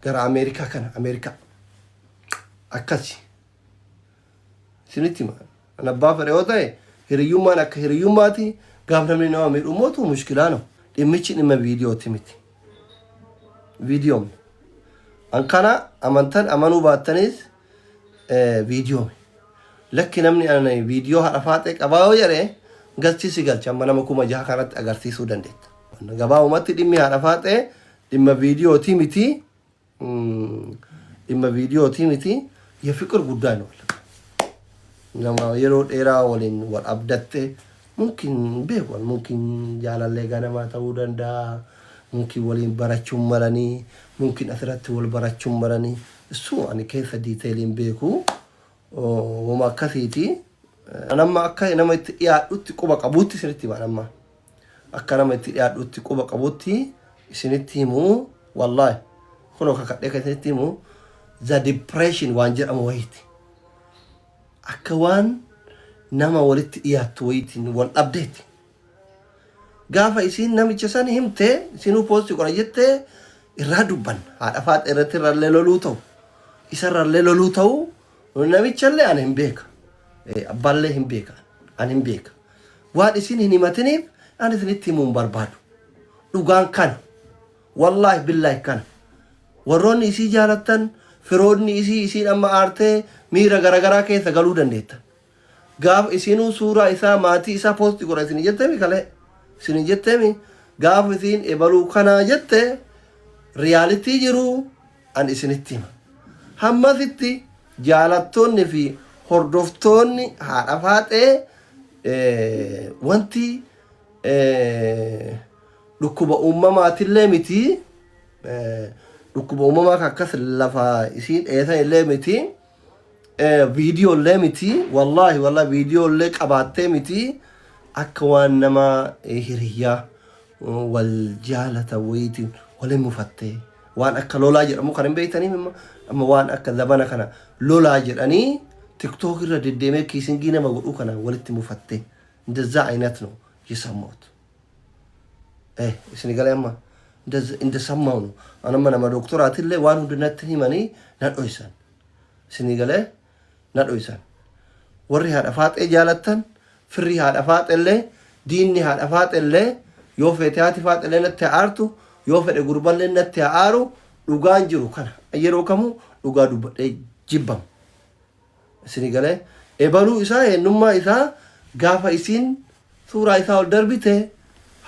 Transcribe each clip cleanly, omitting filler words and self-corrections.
gara Ameerikaa kana Ameerikaa akkasi sinitti ma ana abbaa fedhe yoo ta'e hiriyyummaan akka hiriyyummaati gaaf namni nama miidhu mootu mushkilaa no dhimmichi dhimma viidiyooti miti viidiyoom an kana amantan amanuu baattanis viidiyoomi lakki namni ana viidiyoo haadha faaxee qabaa yoo jedhe galchisi galcha amma nama 6,000 kanatti agarsiisuu dandeetta gabaabumatti dhimmi haadha faaxee dhimma viidiyooti miti dhimma viidiyooti miti ya fikir guddaa no nama yeroo dheeraa waliin wal abdatte mungkin beekwan mungkin jaalallee ganamaa ta'uu danda'a mungkin waliin barachuun maranii mungkin asirratti wal barachuun maranii isu ani keessa diiteeliin beeku wama akkasiiti nama akka nama itti dhiyaadhutti quba qabuutti isinitti hima nama akka nama itti dhiyaadhutti quba qabuutti isinitti himu wallahi kuno kakadhee isinitti himu the depression waan jedhamu wayiiti akka waan nama walitti dhiyaattu wayiitiin wal dhabdeeti gaafa isiin namicha san himte isinuu poosti qora jette irraa dubban haadha faaxee irratti irrallee loluu ta'u isarrallee loluu ta'u namichallee ani hin beeka abbaallee hin beeka ani hin beeka waan isin hin himatiniif ani isinitti himuu hin barbaadu dhugaan kana wallaahi billaahi kana warroonni isii jaalattan firoonni isii isiin amma aartee miira garagaraa keessa galuu dandeetta gaaf isinuu suuraa isaa maatii isaa poosti godha isin jettemi kale isin jettemi gaaf isin ebaluu kana jette riyaalitii jiru an isinitti hima hammasitti jaalattoonni fi hordoftoonni haadha faaxee wanti dhukkuba uumamaatillee miti dhukkuba uumamaa akkas lafa isiin dheesan illee miti viidiyoo illee miti wallahi viidiyoo illee qabaattee miti akka waan nama hiriyyaa wal jaalata wayitiin waliin mufattee waan akka lolaa jedhamu kan hin beektanii amma waan akka zabana kana lolaa jedhanii tiktok irra deddeemee kiisingii nama godhuu kana walitti mufattee እንደዛ አይነት ነው የሰማሁት እስኒ ገለማ እንደሰማው ነው አነማ ነማ ዶክተር አትለ ዋን ሁድነት ሂመኒ ናዶይሳን እስኒ ገለ ናዶይሳን ወሪ ሃዳ ፋጤ ጃለተን ፍሪ ሃዳ ፋጤለ ዲኒ ሃዳ ፋጤለ ዮፌቲያቲ ፋጤለ ነተ አርቱ ዮፌደ ጉርባለ ነተ አሩ ዱጋን ጅሩ ከና አየሮ ከሙ ዱጋ ዱበደ ጅባም እስኒ ገለ ኤበሉ ኢሳ የኑማ ኢሳ ጋፋ ኢሲን ሱራ ኢሳ ወል ደርቢቴ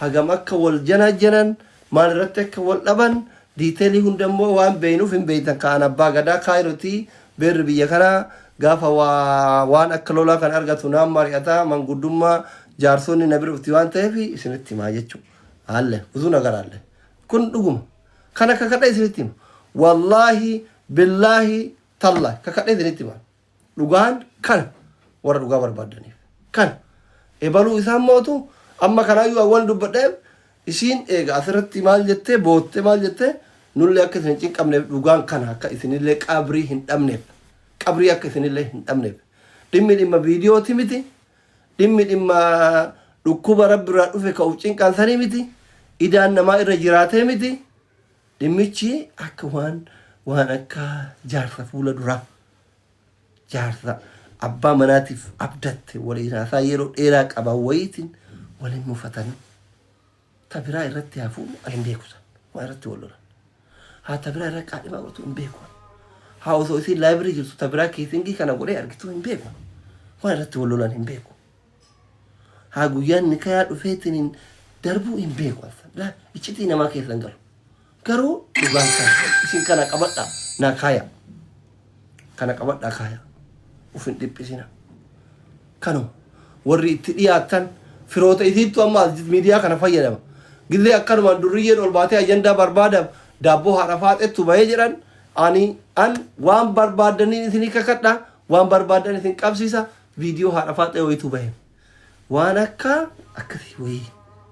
hagam akka wal janaajanan maal irratti akka wal dhaban diiteelii hundammoo waan beeynuuf hin beeytan kaan abbaa gadaa kaayirotii beerri biyya kanaa gaafa waan akka lolaa kan argatu naan mari'ataa manguddummaa jaarsonni na bira dhufti waan ta'eef isinitti himaa jechuudha haalle utuu nagar haalle kun dhuguma kana kakadha isinitti hima wallaahi billaahi tallaahi kakadha isinitti hima dhugaan kana warra dhugaa barbaadaniif kana ebaluu isaan mootu amma kanaayyuu awwal dubbadheef isiin eega asirratti maal jettee bootte maal jettee nullee akka isin cinqabneef dhugaan kana akka isinillee qabrii hin dhabneef qabrii akka isinillee hin dhabneef dhimma viidiyooti miti dhimma dhukkuba rabbi irraa dhufe ka'uuf cinqansanii miti idaan namaa irra jiraatee miti dhimmichi akka waan akka jaarsa fuula duraa jaarsa abbaa manaatiif abdatte waliin haasaa yeroo dheeraa qaban wayiitiin waliin mufatanii tabiraa irratti hafuu hin beekusan waan irratti wal lolan haa tabiraa irra qaadhimaa godhatu hin beeku haa osoo isiin laayibirii jirtu tabiraa kiisingii kana godhee argitu hin beeku waan irratti wal lolan hin beeku haa guyyaan nikayaa dhufeetiin darbuu hin beeku iccitii namaa keessan galu garuu dhugaan kana isin kana qabadhaa naa kaaya kana qabadhaa kaaya ufin dhiphisina kanuma warri itti dhiyaatan firoota isiittu amma miidiyaa kana fayyadama gizee akkanuma durriyyeen ol baatee ajandaa barbaadaaf daabboo haadha faaxettu bahee jedhan an waan barbaadaniin isinii kakadha waan barbaadan isin qabsiisa viidiyoo haadha faaxee wayitu bahe waan akkasii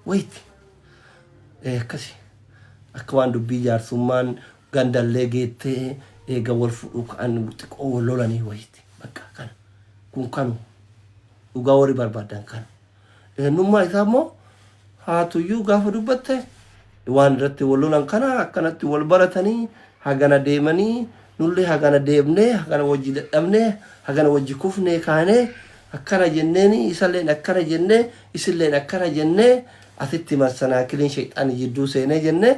wayitti akkasii akka waan dubbii jaarsummaan gandallee geettee eega wal fudhuu ka'an xiqqoo wal lolanii wayitti bakka kana kun kanu dhugaa warri barbaadan kana nummaa isaa immoo haatuyyuu gaafa dubbatte waan irratti wal lolan kana akkanatti wal baratanii hagana deemanii nullee hagana deemnee hagana wajji dadhabnee hagana wajji kufnee kaanee akkana jenneeni isalleen akkana jennee isilleen akkana jennee asitti marsanaakiliin shayxaanii jidduu seenee jennee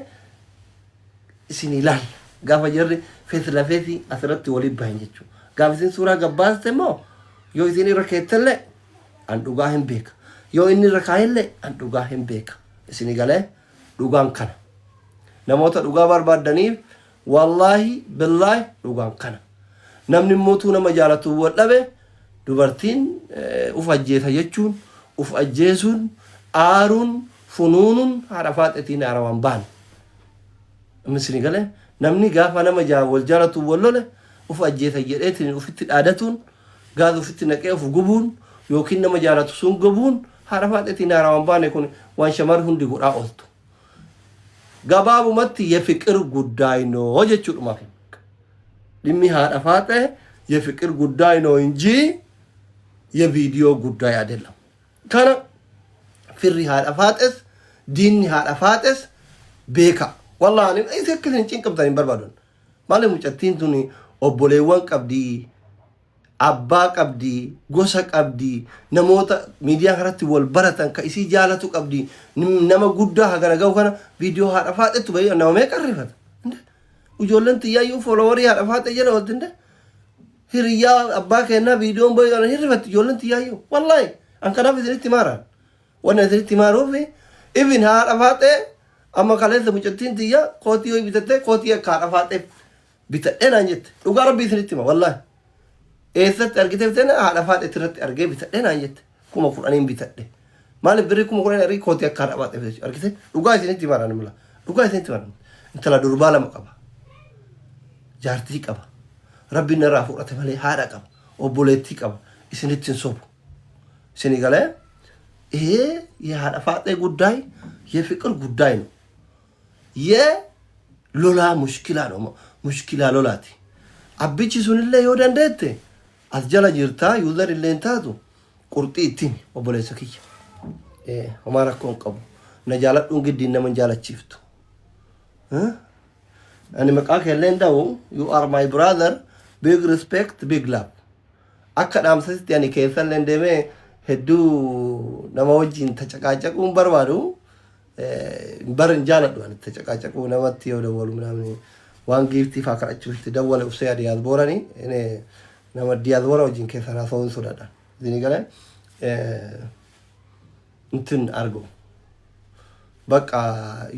isin ilaal gaafa jarri fees lafeeti asirratti waliin bahan jechuudha. Gaafa isin suuraa gabbaaste immoo yoo isin irra keettellee an dhugaa hin beeka. Yoo inni irra kaayillee an dhugaa hin beeka. Isin galee dhugaan kana. Namoota dhugaa barbaadaniif wallaahi billaahi dhugaan kana. Namni mootuu nama jaalatu wadhabe dubartiin uf ajjeesa jechuun uf ajjeesuun aaruun funuunuun haadha faaxetiin aarawaan baan. Isin galee namni gaafa nama wal jaalatu wallole uf ajjeesa jedheetiin ufitti dhaadatuun gaaz ufitti naqee uf gubuun yookiin nama jaalatu sun gubuun haadha faaxetiin aarawaan baane kun waan shamarri hundi godhaa ooltu. Gabaabumatti የፍቅር ጉዳይ ነው jechuudha dhimmi haadha faaxe የፍቅር ጉዳይ ነው እንጂ የቪዲዮ ጉዳይ አይደለም። ከነ ፍሪ haadha faaxes diinni haadha faaxes beeka wallahi isekkin cinqabtan barbaadon malee mucattiin tuni obboleewwan qabdi abbaa qabdi gosa qabdi namoota miidiyaa kanatti wal baratan ka isii jaalatu qabdi nama guddaa hagana gahu kana viidiyoo haadha faaxetu bayi nama meeqa rifata ijoolleen tiyyaayyuu foloowarii haadha faaxe jala waltinde hiriyaa abbaa kennaa viidiyoon bayi kana hirrifatti ijoolleen tiyyaayyuu wallahi an kanaaf isinitti maaraan wanna isinitti maaruufi ibin haadha faaxe amma kaleessa mucattiin tiyyaa kootii yoo bitatte kootii akka haadha faaxe bitadhee naan jette dhugaa rabbii isinitti hima wallahi eessatti argite bitane haadha faaxe irratti argee bitadhee naan jette 10,000 bitadhe maaliif birrii 10,000 argee kootii akka haadha faaxe argite dhugaa isinitti himaan mila dhugaa isinitti himaan intala durbaa lama qaba jaartii qaba rabbiin irraa fudhate malee haadha qaba obboleettii qaba isinitti hin sobu isini galee የሀadha faaxe ጉዳይ የፍቅር ጉዳይ ነው የሎላ ሙሽኪላ ነው ሙሽኪላ ሎላቲ አብቺ ሱንለ yoo dandeette as jala jirta user illeen taatu qurxii ittiin obboleessa kiyya homaa rakkoon qabu na jaaladhuun giddiin nama jaalachiiftu ani maqaa keelleen da'u you are my brother big respect big love akka dhaamsasitti ani keessalleen deemee hedduu nama wajjin tacaqaacaquun barbaadu barin jaaladhu ani tacaqaacaquu namatti yoo dawwalu namni waan giiftii faa kadhachuutti dawwale ufsee adiyaas booranii nama diyaas boora wajjin keessa haasawuun sodaadhaan isin galee እንትን አርገው በቃ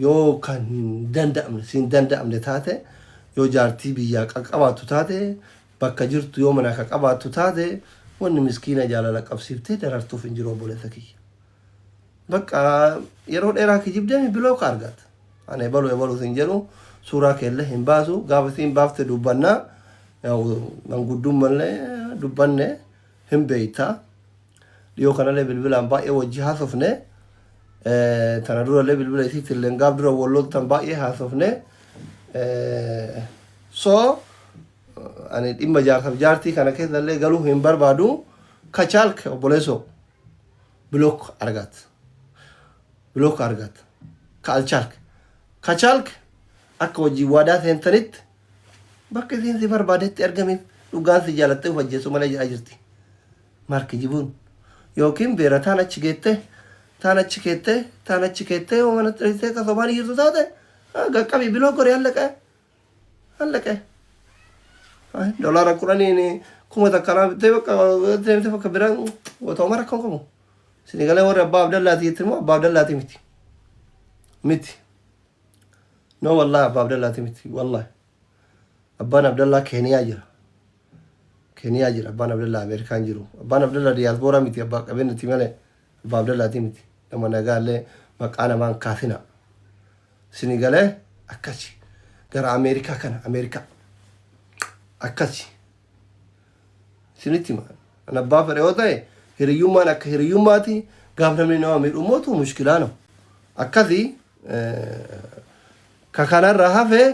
ዮ ካን danda'amne sin danda'amne taate yoo jaartii biyyaa qaqqabaatu taate bakka jirtu yoo mana qaqqabaatu taate wanni miskiina jaalala qabsiiftee darartuuf hin jiru obboleessa kiyya bakka yeroo dheeraa kijibdee biloo ka argat ane baluu sin jedhu suuraa keelle hin baasu gaafa sin baafte dubbannaa manguddummaan mallee dubbanne hin beeyta dhiyoo kanallee bilbilaan baay'ee wajji haasofne tana durallee bilbila isiitilleen gaaf dura walloltan baay'ee haasofne so ani dhimma jaartii kana keessallee galuu hin barbaadu kachaalk obboleessoo bilook argat kachaalk akka wajjii waadaa seentanitti bakka isiin si barbaadetti argameef dhugaan si jaalattee uf ajjeessu malee jedhaa jirti maarki jibuun yookiin beera taan achi keettee mana xirisee kasobaan jirtu taate gaqqabii biloo goree hallaqee dolara kuraniin kuma takkanaa bittee bakka biraan watooma rakkoon qabu isin galee warri abbaa abdallaati jettin moo abbaa abdallaati miti no wallahi abbaa abdallaati miti wallahi abbaan abdallaa keeniyaa jira abbaan abdallaa ameerikaan jiru abbaan abdallaa diyaasboora miti abbaa qabeenyati malee abbaa abdallaati miti nama nagaallee maqaa namaan kaasina isin galee akkasi gara ameerikaa kana akkasi isinitti himaa an abbaa fedhe yoo ta'e hiriyyummaan akka hiriyyummaati gaaf namni nama miidhu mootu mushkilaa no akkasi ka kanarra hafee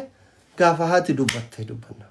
gaafa haati dubbatte dubbanna